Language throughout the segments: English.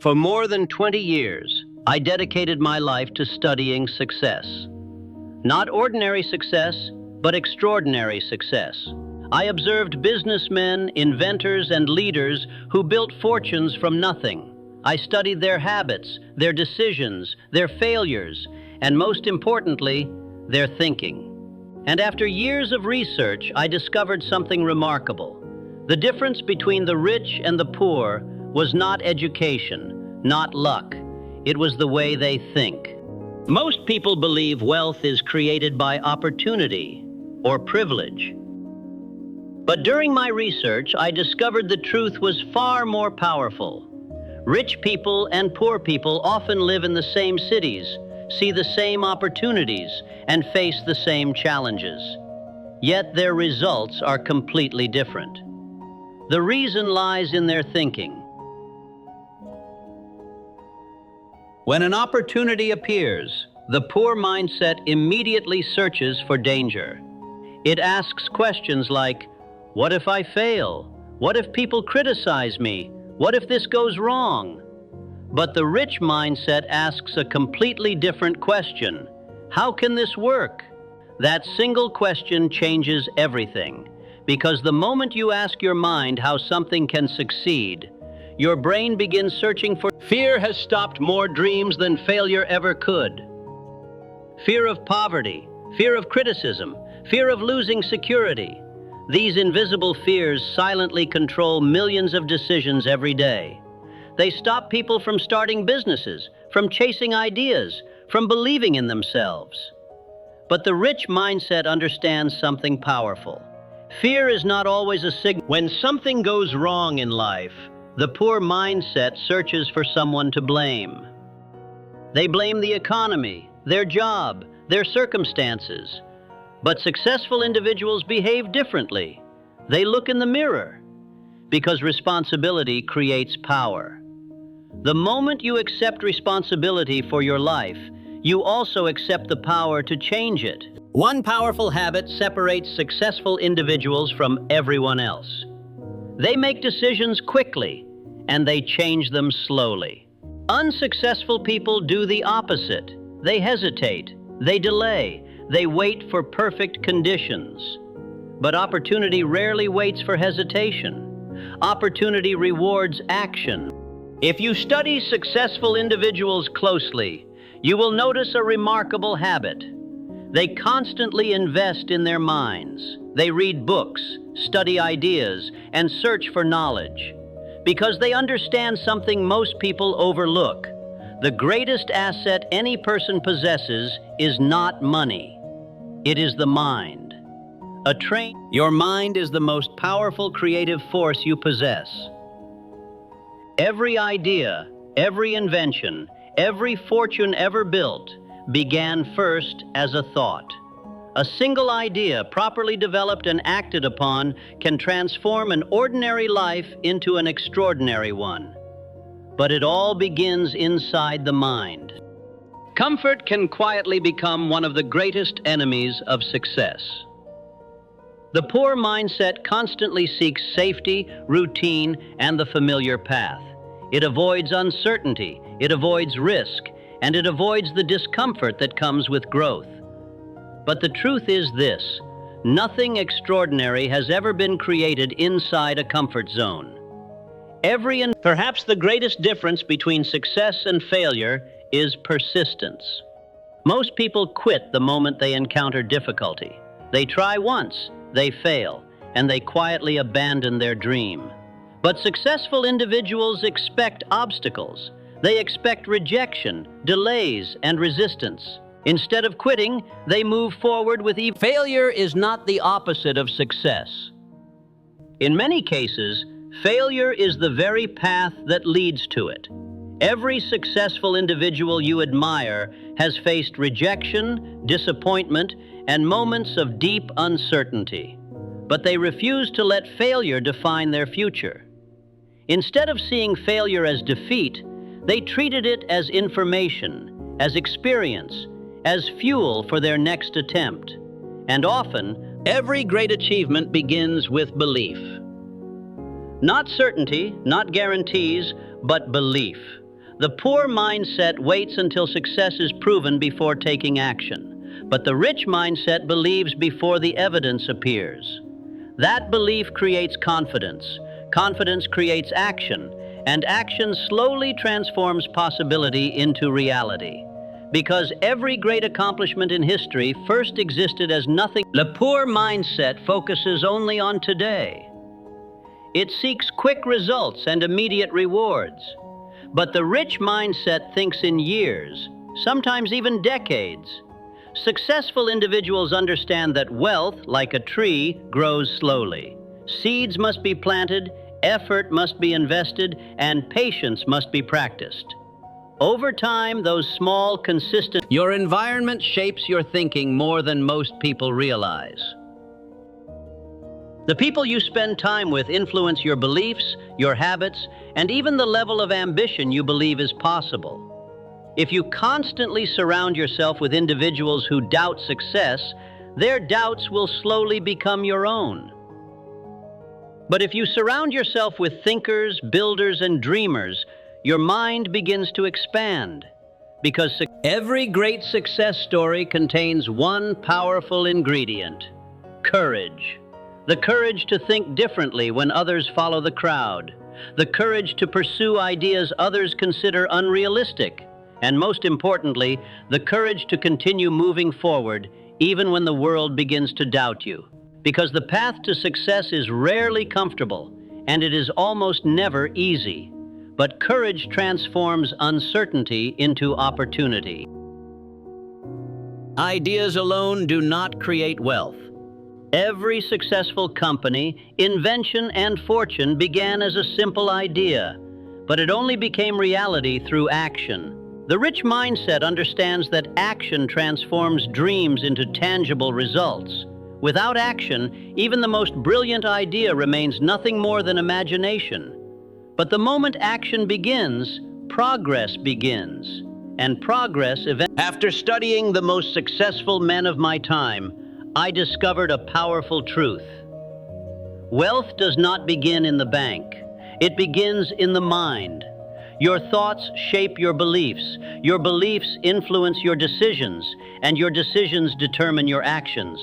For more than 20 years, I dedicated my life to studying success. Not ordinary success, but extraordinary success. I observed businessmen, inventors, and leaders who built fortunes from nothing. I studied their habits, their decisions, their failures, and most importantly, their thinking. And after years of research, I discovered something remarkable. The difference between the rich and the poor was not education, not luck. It was the way they think. Most people believe wealth is created by opportunity or privilege. But during my research, I discovered the truth was far more powerful. Rich people and poor people often live in the same cities, see the same opportunities, and face the same challenges. Yet their results are completely different. The reason lies in their thinking. When an opportunity appears, the poor mindset immediately searches for danger. It asks questions like, what if I fail? What if people criticize me? What if this goes wrong? But the rich mindset asks a completely different question. How can this work? That single question changes everything, because the moment you ask your mind how something can succeed, your brain begins searching for fear has stopped more dreams than failure ever could. Fear of poverty, fear of criticism, fear of losing security. These invisible fears silently control millions of decisions every day. They stop people from starting businesses, from chasing ideas, from believing in themselves. But the rich mindset understands something powerful. Fear is not always a signal. When something goes wrong in life, the poor mindset searches for someone to blame. They blame the economy, their job, their circumstances. But successful individuals behave differently. They look in the mirror, because responsibility creates power. The moment you accept responsibility for your life, you also accept the power to change it. One powerful habit separates successful individuals from everyone else. They make decisions quickly, and they change them slowly. Unsuccessful people do the opposite. They hesitate, they delay, they wait for perfect conditions. But opportunity rarely waits for hesitation. Opportunity rewards action. If you study successful individuals closely, you will notice a remarkable habit. They constantly invest in their minds. They read books, study ideas, and search for knowledge. Because they understand something most people overlook. The greatest asset any person possesses is not money. It is the mind. Your mind is the most powerful creative force you possess. Every idea, every invention, every fortune ever built began first as a thought. A single idea, properly developed and acted upon, can transform an ordinary life into an extraordinary one. But it all begins inside the mind. Comfort can quietly become one of the greatest enemies of success. The poor mindset constantly seeks safety, routine, and the familiar path. It avoids uncertainty, it avoids risk, and it avoids the discomfort that comes with growth. But the truth is this: nothing extraordinary has ever been created inside a comfort zone. Perhaps the greatest difference between success and failure is persistence. Most people quit the moment they encounter difficulty. They try once, they fail, and they quietly abandon their dream. But successful individuals expect obstacles. They expect rejection, delays, and resistance. Instead of quitting, they move forward with Failure is not the opposite of success. In many cases, failure is the very path that leads to it. Every successful individual you admire has faced rejection, disappointment, and moments of deep uncertainty. But they refuse to let failure define their future. Instead of seeing failure as defeat, they treated it as information, as experience, as fuel for their next attempt. And often, every great achievement begins with belief. Not certainty, not guarantees, but belief. The poor mindset waits until success is proven before taking action, but the rich mindset believes before the evidence appears. That belief creates confidence. Confidence creates action, and action slowly transforms possibility into reality. Because every great accomplishment in history first existed as nothing. The poor mindset focuses only on today. It seeks quick results and immediate rewards. But the rich mindset thinks in years, sometimes even decades. Successful individuals understand that wealth, like a tree, grows slowly. Seeds must be planted, effort must be invested, and patience must be practiced. Over time, those small, consistent... Your environment shapes your thinking more than most people realize. The people you spend time with influence your beliefs, your habits, and even the level of ambition you believe is possible. If you constantly surround yourself with individuals who doubt success, their doubts will slowly become your own. But if you surround yourself with thinkers, builders, and dreamers, your mind begins to expand. Because every great success story contains one powerful ingredient: courage. The courage to think differently when others follow the crowd. The courage to pursue ideas others consider unrealistic. And most importantly, the courage to continue moving forward even when the world begins to doubt you. Because the path to success is rarely comfortable, and it is almost never easy. But courage transforms uncertainty into opportunity. Ideas alone do not create wealth. Every successful company, invention, and fortune began as a simple idea, but it only became reality through action. The rich mindset understands that action transforms dreams into tangible results. Without action, even the most brilliant idea remains nothing more than imagination. But the moment action begins, progress begins. And progress eventually. After studying the most successful men of my time, I discovered a powerful truth. Wealth does not begin in the bank. It begins in the mind. Your thoughts shape your beliefs influence your decisions, and your decisions determine your actions.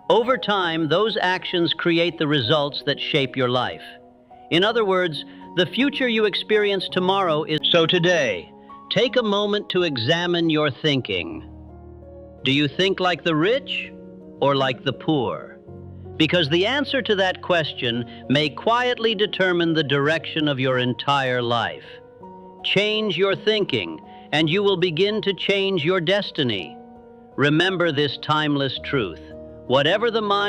Over time, those actions create the results that shape your life. In other words, the future you experience tomorrow is... So today, take a moment to examine your thinking. Do you think like the rich or like the poor? Because the answer to that question may quietly determine the direction of your entire life. Change your thinking, and you will begin to change your destiny. Remember this timeless truth. Whatever the mind